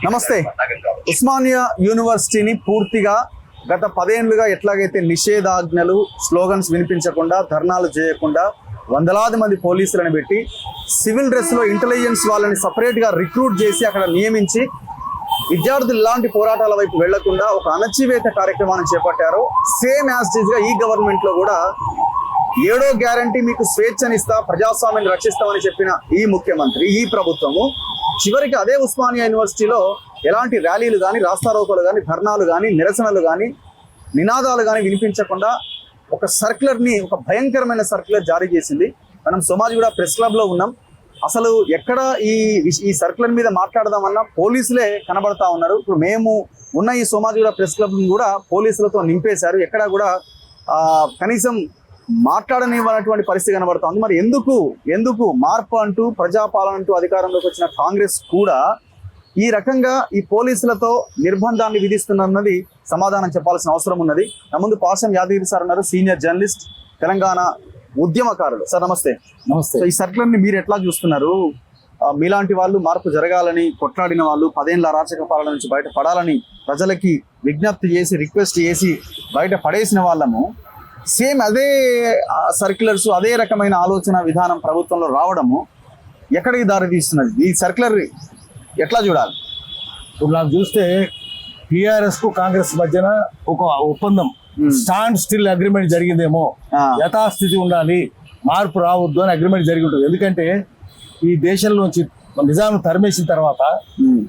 నమస్తే. ఉస్మానియా యూనివర్సిటీని పూర్తిగా గత 10 ఏళ్లుగా ఎట్లాగైతే నిషేధాజ్ఞలు స్లోగన్స్ వినిపించకుండా ధర్నాలు చేయకుండా వందలాది మంది పోలీసులను పెట్టి సివిల్ డ్రెస్లో ఇంటెలిజెన్స్ వాళ్ళని సపరేట్గా రిక్రూట్ చేసి అక్కడ నియమించి విద్యార్థులు ఇలాంటి పోరాటాల వైపు వెళ్లకుండా ఒక అణచివేత కార్యక్రమాన్ని చేపట్టారో సేమ్ యాజ్ గా ఈ గవర్నమెంట్లో కూడా 7వ గ్యారంటీ మీకు స్వేచ్ఛనిస్తా ప్రజాస్వామ్యాన్ని రక్షిస్తామని చెప్పిన ఈ ముఖ్యమంత్రి ఈ ప్రభుత్వము చివరికి అదే ఉస్మానియా యూనివర్సిటీలో ఎలాంటి ర్యాలీలు కానీ రాస్తారోకోలు కానీ ధర్నాలు కానీ నిరసనలు కానీ నినాదాలు కానీ వినిపించకుండా ఒక సర్క్యులర్ని ఒక భయంకరమైన సర్క్యులర్ జారీ చేసింది. మనం సోమాజిగూడ ప్రెస్ క్లబ్లో ఉన్నాం. అసలు ఎక్కడ ఈ సర్క్యులర్ మీద మాట్లాడదామన్నా పోలీసులే కనబడతా ఉన్నారు. ఇప్పుడు మేము ఉన్న ఈ సోమాజిగూడ ప్రెస్ క్లబ్ని కూడా పోలీసులతో నింపేశారు. ఎక్కడా కూడా కనీసం మాట్లాడనివ్వనటువంటి పరిస్థితి కనబడుతుంది. మరి ఎందుకు మార్పు అంటూ ప్రజాపాలన అంటూ అధికారంలోకి వచ్చిన కాంగ్రెస్ కూడా ఈ రకంగా ఈ పోలీసులతో నిర్బంధాన్ని విధిస్తున్నది సమాధానం చెప్పాల్సిన అవసరం ఉన్నది. నా ముందు పాషం యాదగిరి సార్ ఉన్నారు, సీనియర్ జర్నలిస్ట్, తెలంగాణ ఉద్యమకారులు. సార్ నమస్తే. నమస్తే. ఈ సర్క్యులర్ని మీరు ఎట్లా చూస్తున్నారు? మీలాంటి వాళ్ళు మార్పు జరగాలని కొట్లాడిన వాళ్ళు 10 ఏళ్ల అరాచక పాలన నుంచి బయట పడాలని ప్రజలకి విజ్ఞప్తి చేసి రిక్వెస్ట్ చేసి బయట పడేసిన వాళ్ళము సేమ్ అదే సర్క్యులర్స్ అదే రకమైన ఆలోచన విధానం ప్రభుత్వంలో రావడము ఎక్కడికి దారి తీస్తున్నది? ఈ సర్క్యులర్ ఎట్లా చూడాలి? ఇప్పుడు నాకు చూస్తే టిఆర్ఎస్ కు కాంగ్రెస్ మధ్యన ఒక ఒప్పందం స్టాండ్ స్టిల్ అగ్రిమెంట్ జరిగిందేమో, యథాస్థితి ఉండాలి, మార్పు రావద్దు అని అగ్రిమెంట్ జరిగి ఉంటుంది. ఎందుకంటే ఈ దేశంలోంచి నిజాం తరిమేసిన తర్వాత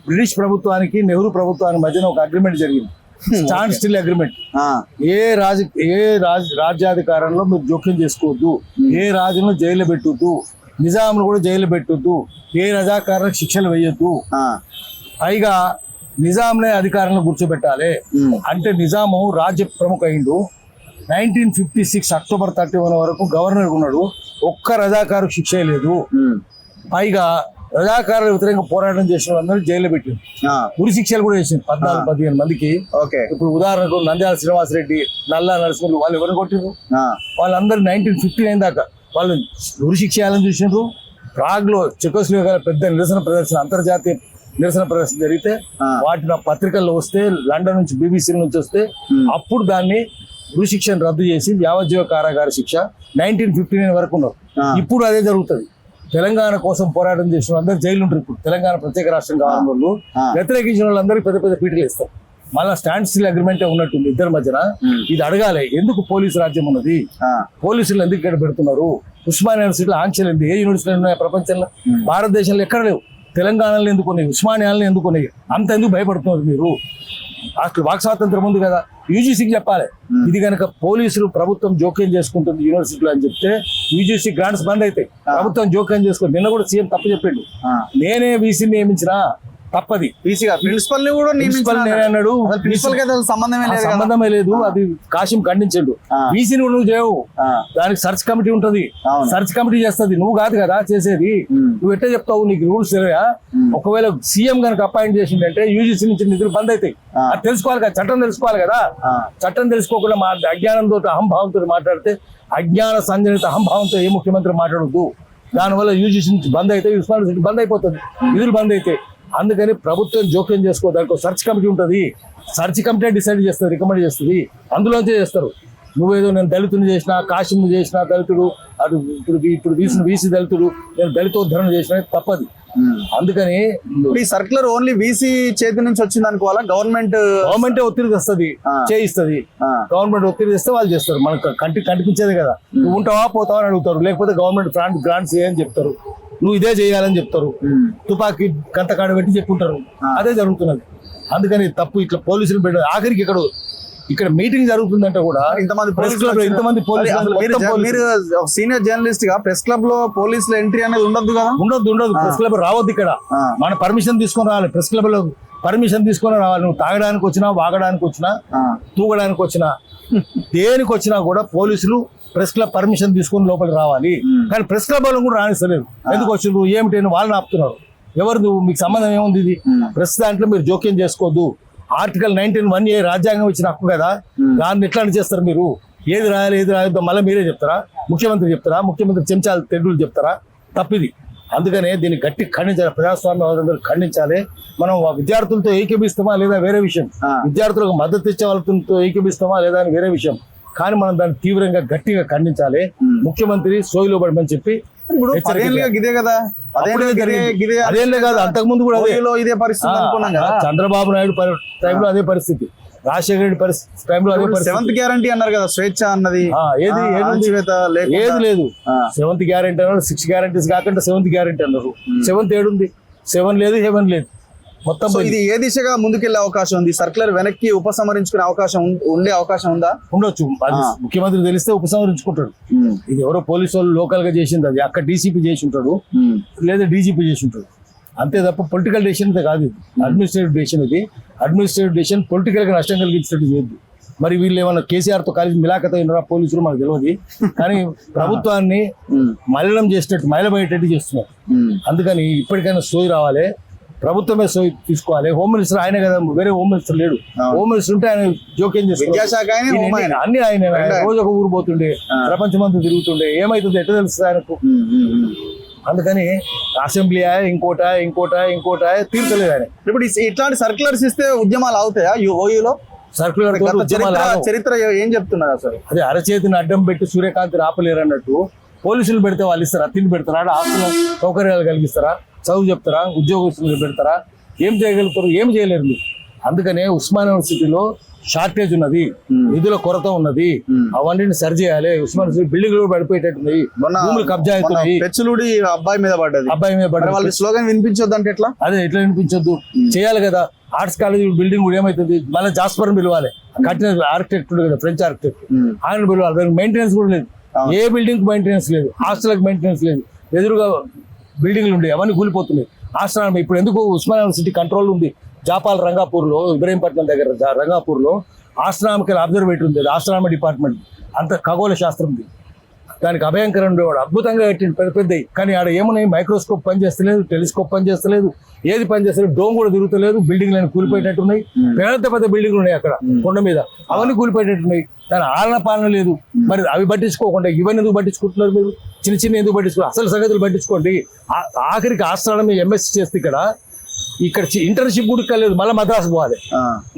బ్రిటిష్ ప్రభుత్వానికి నెహ్రూ ప్రభుత్వానికి మధ్యన ఒక అగ్రిమెంట్ జరిగింది, స్టాండ్ స్టిల్ అగ్రిమెంట్. రాజ్యాధికారంలో మీరు జోక్యం చేసుకోవద్దు, ఏ రాజును జైలు పెట్టొద్దు, నిజాంను కూడా జైలు పెట్టొద్దు, ఏ రజాకారులకు శిక్షలు వేయొద్దు, పైగా నిజాంనే అధికారంలో కూర్చోబెట్టాలి. అంటే నిజాము రాజ్య ప్రముఖ అయిండు. 1956 అక్టోబర్ 31 వరకు గవర్నర్ ఉన్నాడు, ఒక్క రజాకారు శిక్ష లేదు. పైగా రజాకారుల వ్యతిరేకంగా పోరాటం చేసిన వాళ్ళందరూ జైల్లో పెట్టింది, ఉరి శిక్షలు కూడా వేసింది 14-15 మందికి. ఇప్పుడు ఉదాహరణకు నంద్యాల శ్రీనివాసరెడ్డి, నల్లా నరసింహులు వాళ్ళు ఎవరిని కొట్టిండ్రు? వాళ్ళందరూ 1959 దాకా వాళ్ళు ఉరి శిక్ష చేయాలని చూసినారు. ప్రాగ్లో చెకోస్లోవేకియా పెద్ద నిరసన ప్రదర్శన, అంతర్జాతీయ నిరసన ప్రదర్శన జరిగితే వాటిని పత్రికల్లో వస్తే, లండన్ నుంచి BBC నుంచి వస్తే అప్పుడు దాన్ని ఉరి శిక్షను రద్దు చేసి యావజ్జీవ కారాగార శిక్ష 1959 వరకు ఉన్నారు. ఇప్పుడు అదే జరుగుతుంది. తెలంగాణ కోసం పోరాటం చేసిన వాళ్ళందరూ జైలు ఉంటారు. ఇప్పుడు తెలంగాణ ప్రత్యేక రాష్ట్రం కావాలని వాళ్ళు వ్యతిరేకించిన వాళ్ళందరికీ పెద్ద పెద్ద పీటలు ఇస్తారు. మళ్ళీ స్టాండ్ స్టిల్ అగ్రిమెంటే ఉన్నట్టుంది ఇద్దరి మధ్యన. ఇది అడగాలి, ఎందుకు పోలీసు రాజ్యం ఉన్నది, పోలీసులు ఎందుకు ఇక్కడ పెడుతున్నారు, ఉస్మానియా యూనివర్సిటీలో ఆంక్షలు ఏంది, ఏ యూనివర్సిటీలు ఉన్నాయి ప్రపంచంలో? భారతదేశంలో ఎక్కడ లేవు. తెలంగాణలో ఎందుకున్నాయి, ఉస్మానియాలను ఎందుకున్నాయి, అంత ఎందుకు భయపడుతున్నారు మీరు? అసలు వాక్ స్వాతంత్రం ఉంది కదా, యూజీసీకి చెప్పాలి. ఇది కనుక పోలీసులు ప్రభుత్వం జోక్యం చేసుకుంటుంది యూనివర్సిటీలో అని చెప్తే యూజీసీ గ్రాంట్స్ బంద్ అవుతాయి. ప్రభుత్వం జోక్యం చేసుకుంది. నిన్న కూడా సీఎం తప్పు చెప్పిండు, నేనే వీసీని నియమించిన తప్పది. ప్రిన్సిపల్ ని కూడా అన్నాడు, సంబంధమే లేదు. అది కాశీం ఖండించండు. వీసీని నువ్వు చేయవు, దానికి సర్చ్ కమిటీ ఉంటది, సర్చ్ కమిటీ చేస్తుంది, నువ్వు కాదు కదా చేసేది. నువ్వు ఎట్లా చెప్తావు? నీకు రూల్స్ తెలియదా? ఒకవేళ సీఎం కనుక అపాయింట్ చేసిందంటే యూజీసీ నుంచి నిధులు బంద్ అవుతాయి. అది తెలుసుకోవాలి కదా, చట్టం తెలుసుకోవాలి కదా. చట్టం తెలుసుకోకుండా అజ్ఞానంతో అహంభావంతో మాట్లాడితే, అజ్ఞాన సంజనిత అహంభావంతో ఏ ముఖ్యమంత్రి మాట్లాడద్దు. దానివల్ల యూజీసీ నుంచి బంద్ అయితే ఉస్మానియా బంద్ అయిపోతుంది, నిధులు బంద్ అయితే. అందుకని ప్రభుత్వం జోక్యం చేసుకో, దానికి సర్చ్ కమిటీ ఉంటుంది, సర్చ్ కమిటీ డిసైడ్ చేస్తుంది, రికమెండ్ చేస్తుంది, అందులోంచే చేస్తారు. నువ్వేదో నేను దళితుని చేసిన, కాశీని చేసిన దళితుడు, అటు ఇప్పుడు వీసీ దళితుడు, నేను దళితోద్ధరణ చేసిన తప్పది. అందుకని ఈ సర్క్యులర్ ఓన్లీ వీసీ చేతి నుంచి వచ్చింది అనుకోవాలా? గవర్నమెంటే ఒత్తిడి తెస్తుంది, చేయిస్తుంది. గవర్నమెంట్ ఒత్తిడి తెస్తే వాళ్ళు చేస్తారు. మనకు కనిపించేది కదా. నువ్వు ఉంటావా పోతావా అని అడుగుతారు, లేకపోతే గవర్నమెంట్ గ్రాంట్స్ చేయని చెప్తారు, నువ్వు ఇదే చేయాలని చెప్తారు, తుపాకీ కంటకాడ పెట్టి చెప్పుకుంటారు. అదే జరుగుతున్నది. అందుకని తప్పు ఇట్లా పోలీసులు పెట్టారు. ఆఖరికి ఇక్కడ మీటింగ్ జరుగుతుందంటే కూడా ఇంతమంది మీరు సీనియర్ జర్నలిస్ట్ గా ప్రెస్ క్లబ్ లో పోలీసుల ఎంట్రీ అనేది ఉండదు కదా? ఉండదు. ప్రెస్ క్లబ్ రావద్దు. ఇక్కడ మన పర్మిషన్ తీసుకొని రావాలి. ప్రెస్ క్లబ్ లో పర్మిషన్ తీసుకొని రావాలి. నువ్వు తాగడానికి వచ్చినా, వాగడానికి వచ్చినా, తూగడానికి వచ్చినా, దేనికి వచ్చినా కూడా పోలీసులు ప్రెస్ క్లబ్ పర్మిషన్ తీసుకొని లోపలికి రావాలి. కానీ ప్రెస్ క్లబ్ వాళ్ళు కూడా రానిస్తలేదు. ఎందుకు వచ్చిండ్రు ఏమిటి వాళ్ళని ఆపుతున్నారు. ఎవరు నువ్వు, మీకు సంబంధం ఏముంది? ఇది ప్రెస్ దాంట్లో మీరు జోక్యం చేసుకోవద్దు. ఆర్టికల్ 19(1)A రాజ్యాంగం ఇచ్చిన హక్కు కదా, దాన్ని ఎట్లా చేస్తారు మీరు? ఏది రాయాలి ఏది రాయొద్దో మళ్ళీ మీరే చెప్తారా? ముఖ్యమంత్రి చెప్తారా? ముఖ్యమంత్రి చెంచాలు తెగులు చెప్తారా? తప్పిది. అందుకనే దీన్ని గట్టి ఖండించాలి, ప్రజాస్వామ్యవాదులు ఖండించాలి. మనం ఆ విద్యార్థులతో ఏకీభిస్తామా లేదా వేరే విషయం, విద్యార్థులకు మద్దతు ఇచ్చే వాళ్ళతో ఏకీభిస్తామా లేదా అని వేరే విషయం. కానీ మనం దాన్ని తీవ్రంగా గట్టిగా ఖండించాలి. ముఖ్యమంత్రి సోయిలో పడమని చెప్పి ఇప్పుడు ఇదే కదా, అదేంలే కాదు, అంతకుముందు కూడా ఇదే పరిస్థితి అనుకున్నాం కదా. చంద్రబాబు నాయుడు టైంలో అదే పరిస్థితి, రాజశేఖర రెడ్డి టైంలో అదే పరిస్థితి. 7th గ్యారంటీ అన్నారు కదా, స్వేచ్ఛ అన్నది ఏది లేదు. 7th గ్యారంటీ అన్నారు, 6 గ్యారంటీస్ కాకుండా 7th గ్యారంటీ అన్నారు. 7th ఏడుంది? 7 లేదు, హెవెన్ లేదు. మొత్తం ఇది ఏ దిశగా ముందుకెళ్లే అవకాశం ఉంది? సర్క్యులర్ వెనక్కి ఉపసంహరించుకునే అవకాశం ఉండే అవకాశం ఉందా? ఉండొచ్చు. ముఖ్యమంత్రి తెలిస్తే ఉపసంహరించుకుంటాడు. ఇది ఎవరో పోలీసు వాళ్ళు లోకల్ గా చేసింది, అది అక్కడ డీసీపీ చేసి ఉంటాడు లేదా డీజీపీ చేసి ఉంటాడు, అంతే తప్ప పొలిటికల్ డెసిషన్ అయితే కాదు. ఇది అడ్మినిస్ట్రేటివ్ డెసిషన్. ఇది అడ్మినిస్ట్రేటివ్ డెసిషన్ పొలిటికల్ గా నష్టం కలిగించినట్టు చేయొద్దు. మరి వీళ్ళు ఏమన్నా కేసీఆర్ తో కలిసి మిలాఖత అయినారా పోలీసులు మనకు తెలియదు. కానీ ప్రభుత్వాన్ని మలినం చేసినట్టు, మైలబోయేటట్టు చేస్తున్నారు. అందుకని ఇప్పటికైనా సోయి రావాలి, ప్రభుత్వమే సోయి తీసుకోవాలి. హోమ్ మినిస్టర్ ఆయనే కదా, వేరే హోమ్ మినిస్టర్ లేడు. హోమ్ మినిస్టర్ ఉంటే ఆయన జోక్యం చేస్తారు. అన్ని ఆయన రోజు ఒక ఊరు పోతుండే, ప్రపంచమంతా తిరుగుతుండే, ఏమైతుంది ఎట్లా తెలుస్తుంది ఆయనకు? అందుకని అసెంబ్లీ ఇంకోట తీర్చలేదు ఆయన. ఇప్పుడు ఇట్లాంటి సర్క్యులర్స్ ఇస్తే ఉద్యమాలు అవుతాయా ఓయూలో? సర్క్యులర్ చరిత్ర ఏం చెప్తున్నారు అసలు? అదే అరచేతిని అడ్డం పెట్టి సూర్యకాంతిని ఆపలేరు అన్నట్టు. పోలీసులు పెడితే వాళ్ళు ఇస్తారా? తిండి పెడతారా? ఆస్తులు సౌకర్యాలు కలిగిస్తారా? చదువు చెప్తారా? ఉద్యోగస్తులు పెడతారా? ఏం చేయగలుగుతారు? ఏం చేయలేరు మీరు. అందుకనే ఉస్మానియా యూనివర్సిటీలో షార్టేజ్ ఉన్నది, నిధుల కొరత ఉన్నది. అవన్నీ సరి చేయాలి. ఉస్మానియా యూనివర్సిటీ బిల్డింగ్లు పడిపోయేటట్టున్నాయి, భూములు కబ్జా అవుతున్నాయి. పెచ్చులుడి అబ్బాయి మీద పడ్డది. వాళ్ళు స్లోగన్ వినిపించొద్దు అంటే ఎట్లా? అదే ఎట్లా వినిపించొద్దు, చేయాలి కదా. ఆర్ట్స్ కాలేజ్ బిల్డింగ్ కూడా ఏమైతుంది, మళ్ళీ జాస్పర్ పిలవాలి, కట్టిన ఆర్కిటెక్ట్ కదా, ఫ్రెంచ్ ఆర్కిటెక్ట్, ఆయన పిలవాలి. దానికి మెయింటెనెన్స్ కూడా లేదు. ఏ బిల్డింగ్ మెయింటెనెన్స్ లేదు, హాస్టల్కి మెయింటెనెన్స్ లేదు. ఎదురుగా బిల్డింగ్లు ఉండే అవన్నీ కూలిపోతున్నాయి. ఆశ్రమం ఇప్పుడు ఎందుకు ఉస్మానియా యూనివర్సిటీ కంట్రోల్ ఉంది. జాపాల్ రంగాపూర్లో, ఇబ్రహీంపట్నం దగ్గర రంగాపూర్లో ఆస్ట్రానమికల్ అబ్జర్వేటరీ ఉంది. ఆస్ట్రానమీ డిపార్ట్మెంట్ అంత ఖగోళ శాస్త్రం ఉంది. దానికి అభయంకరం ఉండేవాడు, అద్భుతంగా కట్టింది పెద్దవి. కానీ ఆడ ఏమున్నాయి, మైక్రోస్కోప్ పనిచేస్తలేదు, టెలిస్కోప్ పనిచేస్తలేదు, ఏది పనిచేస్తలేదు. డోమ్ కూడా తిరుగుతలేదు, బిల్డింగ్లు కూలిపోయేటట్టున్నాయి. పెద్ద బిల్డింగ్లు ఉన్నాయి అక్కడ కొండ మీద, అవన్నీ కూలిపోయేటట్టున్నాయి. దాని ఆలన పాలన లేదు. మరి అవి పట్టించుకోకుండా ఇవన్నీ ఎందుకు పట్టించుకుంటున్నారు మీరు? చిన్న ఎందుకు పట్టించుకోవాలి? అసలు సంగతులు పట్టించుకోండి. ఆఖరికి ఆస్ట్రానమీ ఎంఎస్సీ చేస్తే ఇక్కడ ఇంటర్న్షిప్ కూడా కలేదు, మళ్ళీ మద్రాసు పోవాలి.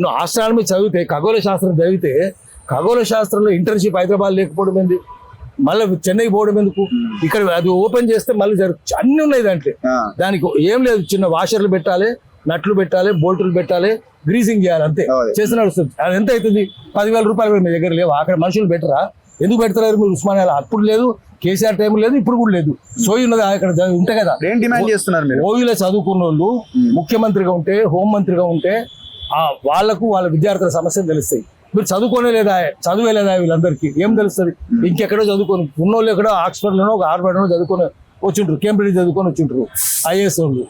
నువ్వు ఆస్ట్రానమీ చదివితే, ఖగోళ శాస్త్రం చదివితే, ఖగోళ శాస్త్రంలో ఇంటర్న్షిప్ హైదరాబాద్ లేకపోవడం ఏంది? మళ్ళీ చెన్నై పోవడం ఎందుకు? ఇక్కడ అది ఓపెన్ చేస్తే మళ్ళీ అన్ని ఉన్నాయి దాంట్లో. దానికి ఏం లేదు, చిన్న వాషర్లు పెట్టాలి, నట్లు పెట్టాలి, బోల్టులు పెట్టాలి, గ్రీసింగ్ చేయాలి, అంతే. చేసి నడుస్తుంది. అది ఎంత అవుతుంది? 10,000 రూపాయలు మీ దగ్గర లేవు. అక్కడ మనుషులు పెట్టరా? ఎందుకు పెడతలేరు మీరు ఉస్మానియాలో? అప్పుడు లేదు, కేసీఆర్ టైం లేదు, ఇప్పుడు కూడా లేదు. సోయి ఉన్నది అక్కడ ఉంటే కదా. ఏం డిమాండ్ చేస్తున్నారు మీరు? ఓయూలో చదువుకున్న వాళ్ళు ముఖ్యమంత్రిగా ఉంటే, హోంమంత్రిగా ఉంటే వాళ్ళకు వాళ్ళ విద్యార్థుల సమస్యలు తెలుస్తాయి. మీరు చదువుకోనే లేదా? చదువే లేదా? వీళ్ళందరికీ ఏం తెలుస్తుంది? ఇంకెక్కడో చదువుకొని ఉన్నోళ్ళు ఎక్కడో ఆక్స్ఫర్డ్లోనో ఒక హార్వర్డ్లోనో చదువుకొని వచ్చింటారు, కేంబ్రిడ్జ్ చదువుకొని వచ్చింటారు ఐఏఎస్ వాళ్ళు.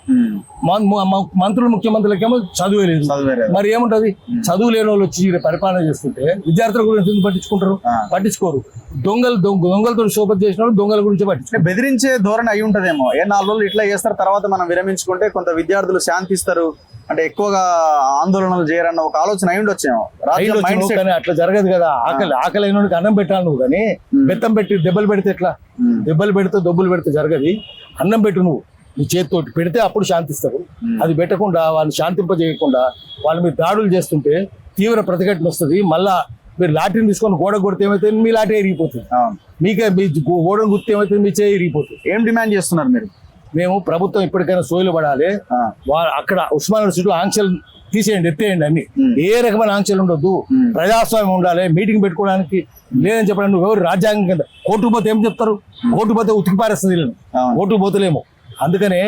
మంత్రులు ముఖ్యమంత్రులకేమో చదువే లేదు. మరి ఏముంటది? చదువు లేని వాళ్ళు వచ్చి పరిపాలన చేస్తుంటే విద్యార్థుల గురించి ఎందుకు పట్టించుకుంటారు? పట్టించుకోరు. దొంగలతో శోభత చేసిన వాళ్ళు దొంగల గురించి పట్టించుకుంటారు. బెదిరించే ధోరణి అయి ఉంటదేమో. 4 రోజులు ఇట్లా చేస్తారు, తర్వాత మనం విరమించుకుంటే కొంత విద్యార్థులు శాంతిస్తారు, అంటే ఎక్కువగా ఆందోళనలు చేయరన్న ఒక ఆలోచన అయి ఉండొచ్చేమో. కానీ అట్లా జరగదు కదా. ఆకలి అయిన అన్నం పెట్టాలి నువ్వు, కానీ బెత్తం పెట్టి దెబ్బలు పెడితే ఎట్లా? దెబ్బలు పెడితే దొబ్బులు పెడితే జరగదు. అన్నం పెట్టు నువ్వు, నీ చేతితోటి పెడితే అప్పుడు శాంతిస్తారు. అది పెట్టకుండా, వాళ్ళని శాంతింపజేయకుండా వాళ్ళ మీద దాడులు చేస్తుంటే తీవ్ర ప్రతిఘటన వస్తుంది. మళ్ళా మీరు లాఠీని తీసుకొని గోడ కొడితే ఏమైతే మీ లాఠీ ఇరిగిపోతుంది. మీకే మీ గోడను గుర్తు ఏమైతే మీ చేయి ఇరిగిపోతుంది. ఏం డిమాండ్ చేస్తున్నారు మీరు? మేము ప్రభుత్వం ఇప్పటికైనా సోయిలు పడాలి. అక్కడ ఉస్మానియా యూనివర్సిటీలో ఆంక్షలు తీసేయండి, ఎత్తేయండి. అన్ని ఏ రకమైన ఆంక్షలు ఉండొద్దు. ప్రజాస్వామ్యం ఉండాలి. మీటింగ్ పెట్టుకోవడానికి లేదని చెప్పడానికి ఎవరు రాజ్యాంగం కింద కోర్టుకు పోతే ఏం చెప్తారు? కోర్టు పోతే ఉతికి పారేస్తుంది వీళ్ళని, కోర్టుకు పోతలేమో. అందుకనే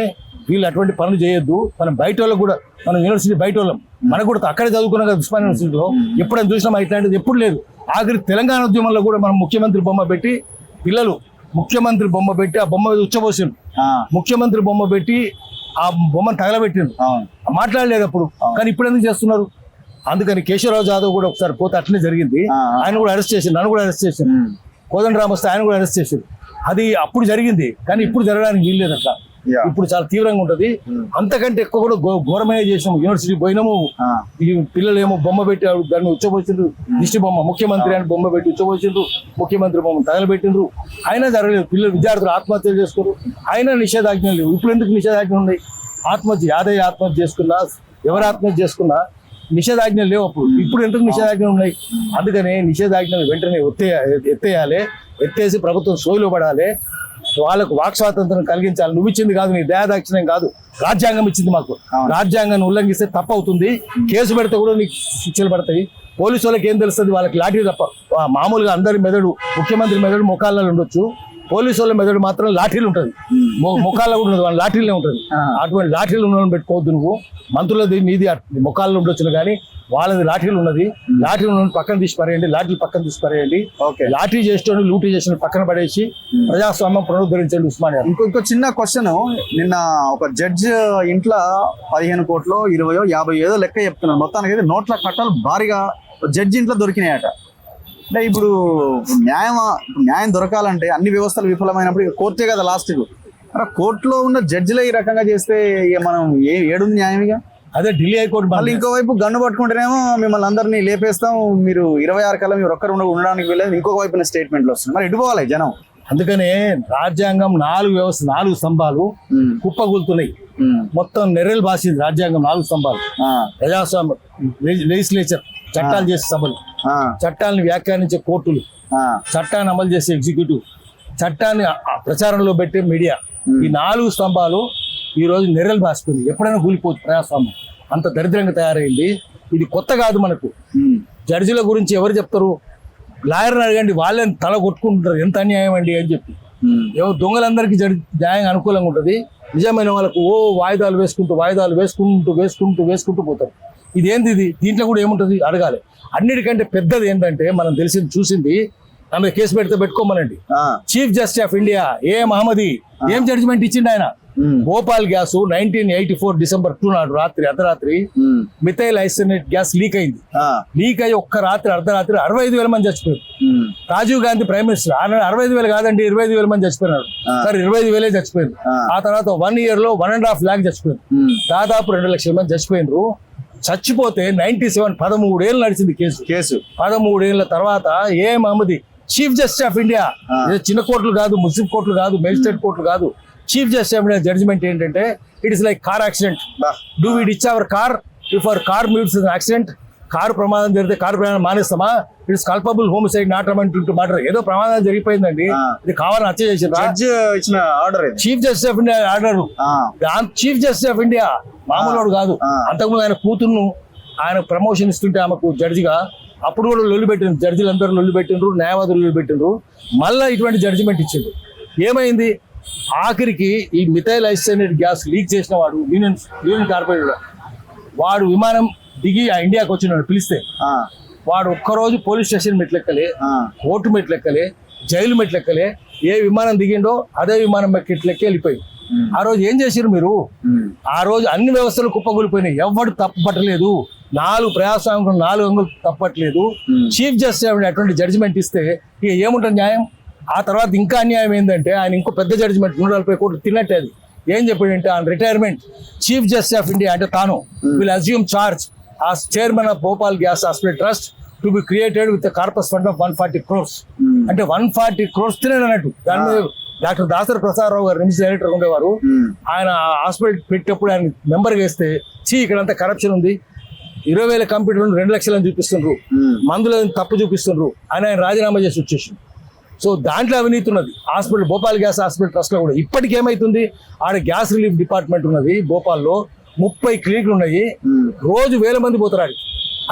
వీళ్ళు అటువంటి పనులు చేయొద్దు. మనం బయట వాళ్ళకు కూడా, మనం యూనివర్సిటీ బయట వాళ్ళం, మనకు కూడా అక్కడే చదువుకున్నాం కదా ఉస్మానియా యూనివర్సిటీలో. ఎప్పుడైనా చూసినా ఇట్లాంటిది ఎప్పుడు లేదు. ఆఖరి తెలంగాణ ఉద్యమంలో కూడా మనం ముఖ్యమంత్రి బొమ్మ పెట్టి, పిల్లలు ముఖ్యమంత్రి బొమ్మ పెట్టి ఆ బొమ్మ మీద ఉచ్చబోసిండు. ముఖ్యమంత్రి బొమ్మ పెట్టి ఆ బొమ్మను తగలబెట్టిండు. మాట్లాడలేదు అప్పుడు. కానీ ఇప్పుడు ఎందుకు చేస్తున్నారు? అందుకని కేశవరావు జాదవ్ కూడా ఒకసారి పోతే అట్లనే జరిగింది. ఆయన కూడా అరెస్ట్ చేసిండు, నన్ను కూడా అరెస్ట్ చేసిండు. కోదండరామ్ వస్తే ఆయన కూడా అరెస్ట్ చేసిండు. అది అప్పుడు జరిగింది, కానీ ఇప్పుడు జరగడానికి వీల్లేదు. అట్లా Yeah. ఇప్పుడు చాలా తీవ్రంగా ఉంటది. అంతకంటే ఎక్కువ కూడా ఘోరమైన చేసినాము. యూనివర్సిటీ పోయినాము, ఈ పిల్లలు ఏమో బొమ్మ పెట్టి దాన్ని ఉచ్చబోసిండ్రు, దిష్టి బొమ్మ, ముఖ్యమంత్రి అని బొమ్మ పెట్టి ఉచ్చబోసిండ్రు, ముఖ్యమంత్రి బొమ్మ తగలబెట్టిండ్రు. అయినా జరగలేదు. పిల్లలు విద్యార్థులు ఆత్మహత్యలు చేసుకోరు, అయినా నిషేధాజ్ఞలు లేవు. ఇప్పుడు ఎందుకు నిషేధాజ్ఞలు ఉన్నాయి? ఆత్మహత్య యాదయ్య ఆత్మహత్య చేసుకున్నా, ఎవరు ఆత్మహత్య చేసుకున్నా నిషేధాజ్ఞలు లేవు అప్పుడు. ఇప్పుడు ఎందుకు నిషేధాజ్ఞలు ఉన్నాయి? అందుకనే నిషేధాజ్ఞలు వెంటనే ఎత్తేయాలి. ఎత్తేసి ప్రభుత్వం సోయిలో పడాలి. వాళ్ళకు వాక్ స్వాతంత్రం కలిగించాలి. నువ్వు ఇచ్చింది కాదు, నీ దయాదాక్షిణ్యం కాదు, రాజ్యాంగం ఇచ్చింది మాకు. రాజ్యాంగాన్ని ఉల్లంఘిస్తే తప్పవుతుంది. కేసు పెడితే కూడా నీకు శిక్షలు పడతాయి. పోలీసు వాళ్ళకి ఏం తెలుస్తుంది? వాళ్ళకి లాఠీ తప్ప. మామూలుగా అందరి మెదడు, ముఖ్యమంత్రి మెదడు మొఖాలలో ఉండొచ్చు, పోలీసు వాళ్ళ మెదడు మాత్రం లాఠీలు ఉంటుంది. మొఖాల్లో కూడా ఉండదు, వాళ్ళ లాఠీలనే ఉంటుంది. అటువంటి లాఠీలు ఉన్న పెట్టుకోవద్దు. నువ్వు మంత్రులది నీది మొఖాల్లో ఉండొచ్చు, కానీ వాళ్ళది లాఠీలు ఉన్నది. లాఠీలు ఉన్న పక్కన తీసి పరేయండి, లాఠీలు పక్కన తీసి పరేయండి. లాఠీ చేసిన లూటీ చేసిన పక్కన పడేసి ప్రజాస్వామ్యం పునరుద్ధరించండి ఉస్మానియా. ఇంకో చిన్న క్వశ్చన్. నిన్న ఒక జడ్జ్ ఇంట్లో 15 కోట్లు 20 50 లెక్క చెప్తున్నారు. మొత్తానికి అయితే నోట్ల కట్టలు భారీగా జడ్జి ఇంట్లో దొరికినాయట. అంటే ఇప్పుడు న్యాయం దొరకాలంటే అన్ని వ్యవస్థలు విఫలమైనప్పుడు ఇక కోర్టే కదా లాస్ట్కు. అంటే కోర్టులో ఉన్న జడ్జిలే ఈ రకంగా చేస్తే ఇక మనం ఏడుంది న్యాయం? ఇక అదే ఢిల్లీ హైకోర్టు. మళ్ళీ ఇంకోవైపు గన్ను పట్టుకుంటేనేమో మిమ్మల్ని అందరినీ లేపేస్తాం, మీరు 26 కల్లా మీరు ఒక్కరు ఉండడానికి వెళ్ళేది. ఇంకొక వైపున స్టేట్మెంట్లు వస్తుంది. మరి ఇటుపోవాలి జనం. అందుకనే రాజ్యాంగం 4 స్తంభాలు కుప్పగూలుతున్నాయి. మొత్తం నెర్రెలు బాసింది రాజ్యాంగం 4 స్తంభాలు. ప్రజాస్వామ్యం, లెజిస్లేచర్, చట్టాలు చేసే సభలు, చట్టాలను వ్యాఖ్యానించే కోర్టులు, చట్టాన్ని అమలు చేసే ఎగ్జిక్యూటివ్, చట్టాన్ని ప్రచారంలో పెట్టే మీడియా, ఈ 4 స్తంభాలు ఈ రోజు నెర్రెలు బాసిపోయింది. ఎప్పుడైనా కూలిపోవచ్చు ప్రజాస్వామ్యం. అంత దరిద్రంగా తయారైంది. ఇది కొత్త కాదు మనకు. జడ్జిల గురించి ఎవరు చెప్తారు? లాయర్ని అడగండి, వాళ్ళని తల కొట్టుకుంటారు, ఎంత అన్యాయం అండి అని చెప్పి. దొంగలందరికీ న్యాయం అనుకూలంగా ఉంటుంది, నిజమైన వాళ్ళకు వాయిదాలు వేసుకుంటూ పోతారు. ఇదేంది ఇది? దీంట్లో కూడా ఏముంటుంది అడగాలి. అన్నిటికంటే పెద్దది ఏంటంటే మనం తెలిసింది చూసింది, ఆమె కేసు పెట్టుకోమనండి. Chief justice of India Mohammadi ఏం జడ్జిమెంట్ ఇచ్చిండు ఆయన? భోపాల్ గ్యాస్ 1984 December 2 నాడు అర్ధరాత్రి మిథైల్ ఐసోనేట్ గ్యాస్ లీక్ అయింది. లీక్ అయ్యి ఒక్క రాత్రి అర్ధరాత్రి 65,000 మంది చచ్చిపోయారు. రాజీవ్ గాంధీ ప్రైమ్ మినిస్టర్ 65,000 కాదండి 25,000 మంది చచ్చిపోయినారు. సరే 25,000 చచ్చిపోయారు. ఆ తర్వాత 1 year లో 1.5 lakh చచ్చిపోయారు. దాదాపు 2 లక్షల మంది చచ్చిపోయినారు. చచ్చిపోతే 13 ఏళ్ళు నడిచింది కేసు. 13 ఏళ్ల తర్వాత Mohammadi chief justice of India, చిన్న కోర్టులు కాదు, ముస్లిం కోర్టులు కాదు, మెజిస్ట్రేట్ కోర్టులు కాదు, chief justice of India judgement ఏంటంటే, it is like car accident. Do we ditch our car if our car meets an accident? Car ప్రమాదం జరిగితే కారు ప్రమాదం మానేస్తామా? It's culpable homicide not amount to murder. ఏదో ప్రమాదం జరిగిపోయిందండి, ఇది కావాలని హత్య చేసిన order. Chief justice of India order. Chief justice of India మామూలు కాదు. అంతకుముందు ఆయన కూతుర్ను ఆయన ప్రమోషన్ ఇస్తుంటే ఆమెకు జడ్జిగా, అప్పుడు కూడా లొల్లి పెట్టిండ్రు, జడ్జిలు అందరూ లొల్లి పెట్టిండ్రు, న్యాయవాదులు లొల్లి పెట్టిండ్రు. మళ్ళీ ఇటువంటి జడ్జిమెంట్ ఇచ్చిండ్రు. ఏమైంది? ఆఖరికి ఈ మిథైల్ ఐసోనేట్ గ్యాస్ లీక్ చేసిన వాడు యూనియన్ కార్పొరేటర్, వాడు విమానం దిగి ఆ ఇండియాకి వచ్చినాడు పిలిస్తే, వాడు ఒక్కరోజు పోలీస్ స్టేషన్ మెట్లెక్కలే, కోర్టు మెట్లెక్కలే, జైలు మెట్లెక్కలే. ఏ విమానం దిగిండో అదే విమానం మెట్లెక్కి వెళ్ళిపోయి. ఆ రోజు ఏం చేశారు మీరు? ఆ రోజు అన్ని వ్యవస్థలు కుప్పగూలిపోయినాయి. ఎవరు తప్పపట్టలేదు. 4 ప్రజాస్వామ్యం 4 అంగులు తప్పట్లేదు. చీఫ్ జస్టిస్ అటువంటి జడ్జిమెంట్ ఇస్తే ఇక ఏముంటుంది న్యాయం? ఆ తర్వాత ఇంకా అన్యాయం ఏంటంటే, ఆయన ఇంకో పెద్ద జడ్జిమెంట్ 140 కోట్లు తిన్నట్టే. అది ఏం చెప్పాడంటే, on retirement chief justice of India అంటే తాను will assume charge as chairman of Bhopal Gas Hospital Trust to be created with a corpus fund of 140 crores. అంటే 140 crores తినేది అన్నట్టు. దాని మీద డాక్టర్ దాసరి ప్రసాదరావు గారు నిమ్స్ డైరెక్టర్ ఉండేవారు. ఆయన హాస్పిటల్ పెట్టేప్పుడు ఆయన మెంబర్గా వేస్తే, ఇక్కడంతా కరప్షన్ ఉంది, 20,000 కంప్యూటర్లు 2 లక్షలని చూపిస్తుండ్రు, మందులను తప్పు చూపిస్తుండ్రు అని ఆయన రాజీనామా చేసి వచ్చేసిండు. సో దాంట్లో అవినీతి ఉన్నది. హాస్పిటల్ భోపాల్ గ్యాస్ హాస్పిటల్ ట్రస్ట్లో కూడా ఇప్పటికి ఏమైతుంది? ఆడ గ్యాస్ రిలీఫ్ డిపార్ట్మెంట్ ఉన్నది భోపాల్లో, 30 క్లినిక్లు ఉన్నాయి, రోజు 1000 మంది పోతారు.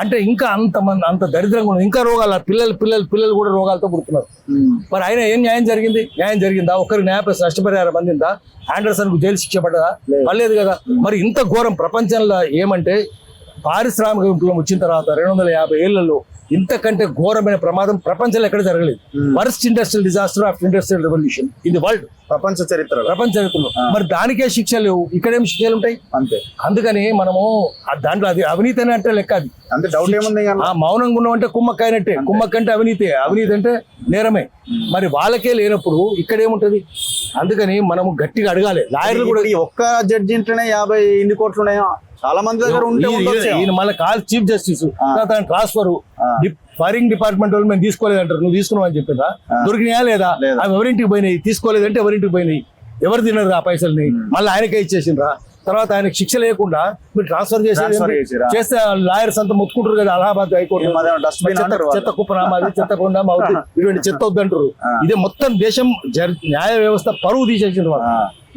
అంటే ఇంకా అంత దరిద్రంగా ఉన్నది. ఇంకా రోగాలు, పిల్లలు కూడా రోగాలతో పుడుతున్నారు. మరి ఆయన ఏం న్యాయం జరిగిందా? ఒక్కరికి నష్టపరిహారం అందిందా? ఆండర్సన్ కు జైలు శిక్ష పడ్డదా? పడలేదు కదా. మరి ఇంత ఘోరం ప్రపంచంలో ఏమంటే, పారిశ్రామిక విప్లవం వచ్చిన తర్వాత 250 ఏళ్లలో ఇంతకంటే ఘోరమైన ప్రమాదం ప్రపంచంలో ఎక్కడ జరగలేదు. Worst industrial disaster of industrial revolution in the world, ప్రపంచ చరిత్రలో. మరి దానికే శిక్షలు లేవు, ఇక్కడేం శిక్షలు ఉంటాయి? అంతే. అందుకని మనము దాంట్లో అది అవినీతి అని అంటే లెక్క. అది అంటే డౌట్ ఏముంది? మౌనంగా ఉన్నాం అంటే కుమ్మక్కైనట్టే. కుమ్మక్కంటే అవినీతి అంటే నేరమే. మరి వాళ్ళకే లేనప్పుడు ఇక్కడ ఏముంటది? అందుకని మనము గట్టిగా అడగాలి. లాయర్లు కూడా ఈ ఒక్క జడ్జి ఇంట్లోనే 50 ఇన్ని కోట్లు ఉన్నాయో చాలా మంది దగ్గర ఉంటే ఉండొచ్చు. ఈయన మళ్ళీ chief justice transfer firing department వాళ్ళు మేము తీసుకోలేదంటారు. నువ్వు తీసుకున్నావు అని చెప్పిందా? దొరికినాయా లేదా? అవి ఎవరింటికి పోయినాయి? తీసుకోలేదంటే ఎవరింటికి పోయినాయి? ఎవరు తినరు ఆ పైసల్ని? మళ్ళీ ఆయనకే ఇచ్చేసిండ్రా. తర్వాత ఆయనకు శిక్ష లేకుండా మీరు ట్రాన్స్ఫర్ చేస్తే లాయర్స్ అంతా మొత్తుకుంటారు కదా. అలహాబాద్ హైకోర్టు చెత్త కుప్పనామాది చెత్త కొండ ఇటువంటి చెత్త వద్దంటారు. ఇదే మొత్తం దేశం న్యాయ వ్యవస్థ పరువు తీసేసింది వాళ్ళు.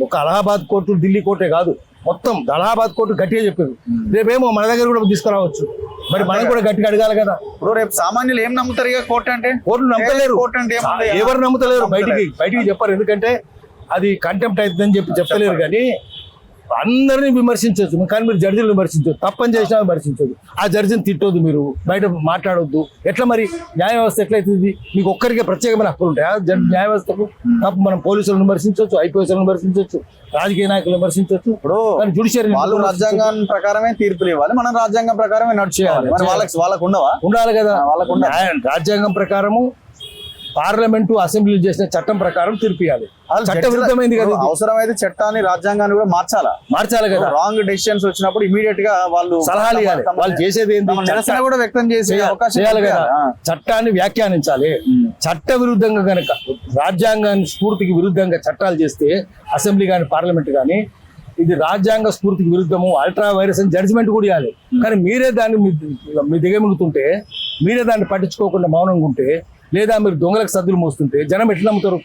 ఒక అలహాబాద్ కోర్టు ఢిల్లీ కోర్టే కాదు, మొత్తం అలహాబాద్ కోర్టు గట్టిగా చెప్పింది. రేపేమో మన దగ్గర కూడా తీసుకురావచ్చు. మరి మనం కూడా గట్టిగా అడగాలి కదా. ఇప్పుడు రేపు సామాన్యులు ఏం నమ్ముతారు ఇక కోర్టు అంటే? కోర్టు నమ్మలేరు. కోర్టు అంటే ఎవరు నమ్ముతలేరు? బయటికి చెప్పారు. ఎందుకంటే అది కంటెంప్ట్ అవుతుందని చెప్పలేరు. కానీ అందరినీ విమర్శించవచ్చు, కానీ మీరు జడ్జిని విమర్శించవచ్చు. తప్పని చేసినా విమర్శించదు. ఆ జడ్జిని తిట్టొద్దు, మీరు బయట మాట్లాడొద్దు. ఎట్లా మరి న్యాయ వ్యవస్థ ఎట్లయితుంది? మీకు ఒక్కరికే ప్రత్యేకమైన హక్కులు ఉంటాయా న్యాయ వ్యవస్థకు? తప్పు మనం పోలీసులను విమర్శించవచ్చు, ఐపీఎస్లను విమర్శించవచ్చు, రాజకీయ నాయకులు విమర్శించవచ్చు. ఇప్పుడు జుడిషియరీ వాళ్ళు రాజ్యాంగం ప్రకారమే తీర్పులు ఇవ్వాలి, మనం రాజ్యాంగం ప్రకారమే నడిచేయాలి. వాళ్ళకు ఉండవా? ఉండాలి కదా. రాజ్యాంగం ప్రకారము పార్లమెంటు అసెంబ్లీ చేసిన చట్టం ప్రకారం తీర్పు ఇవ్వాలి. చట్ట విరుద్ధమైంది కదా. అవసరమైతే చట్టాన్ని రాజ్యాంగాన్ని కూడా మార్చాలి కదా. రాంగ్ డెసిషన్స్ వచ్చినప్పుడు ఇమీడియట్ గా వాళ్ళు సలహాలు ఇవ్వాలి. వాళ్ళు చేసేది ఏంటి? నిరసన కూడా వ్యక్తం చేసే అవకాశం చేయాలి కదా. చట్టాన్ని వ్యాఖ్యానించాలి. చట్ట విరుద్ధంగా గనక రాజ్యాంగాన్ని స్ఫూర్తికి విరుద్ధంగా చట్టాలు చేస్తే అసెంబ్లీ కానీ పార్లమెంట్ కానీ ఇది రాజ్యాంగ స్ఫూర్తికి విరుద్ధము, అల్ట్రా వైరస్ అని జడ్జిమెంట్ కూడా ఇవ్వాలి. కానీ మీరే దాన్ని మీ దిగమింగుతుంటే, మీరే దాన్ని పట్టించుకోకుండా మౌనంగా ఉంటే, లేదా మీరు దొంగలకు సద్దులు మోస్తుంటే జనం ఎట్లా నమ్ముతారు?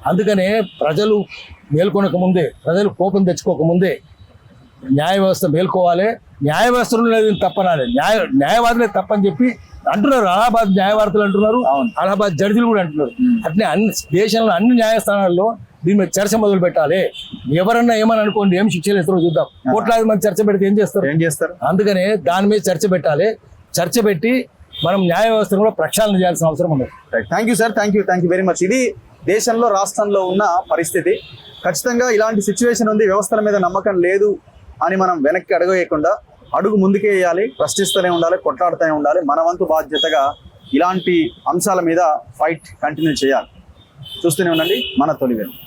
అందుకనే ప్రజలు మేల్కొనక ముందే, ప్రజలు కోపం తెచ్చుకోకముందే న్యాయ వ్యవస్థ మేల్కోవాలి. న్యాయ వ్యవస్థలో లేదు తప్పనాలి, న్యాయవాదులే తప్పని చెప్పి అంటున్నారు. అలహాబాద్ న్యాయవాదులు అంటున్నారు, అలహాబాద్ జడ్జిలు కూడా అంటున్నారు. అట్లే అన్ని దేశంలో అన్ని న్యాయస్థానాల్లో దీని మీద చర్చ మొదలు పెట్టాలి. ఎవరన్నా ఏమని అనుకోండి, ఏం శిక్షలు ఇస్తారో చూద్దాం. కోట్లాది మంది చర్చ పెడితే ఏం చేస్తారు? అందుకనే దాని మీద చర్చ పెట్టాలి. చర్చ పెట్టి మనం న్యాయ వ్యవస్థను కూడా ప్రక్షాళన చేయాల్సిన అవసరం ఉంది. Thank you sir, thank you very much. ఇది దేశంలో రాష్ట్రంలో ఉన్న పరిస్థితి. ఖచ్చితంగా ఇలాంటి సిచ్యువేషన్ ఉంది, వ్యవస్థల మీద నమ్మకం లేదు అని మనం వెనక్కి అడుగేయకుండా అడుగు ముందుకే వేయాలి, ప్రశ్నిస్తూనే ఉండాలి, కొట్లాడుతూనే ఉండాలి. మన వంతు బాధ్యతగా ఇలాంటి అంశాల మీద ఫైట్ కంటిన్యూ చేయాలి. చూస్తూనే ఉండండి మన తొలి వెలుగు.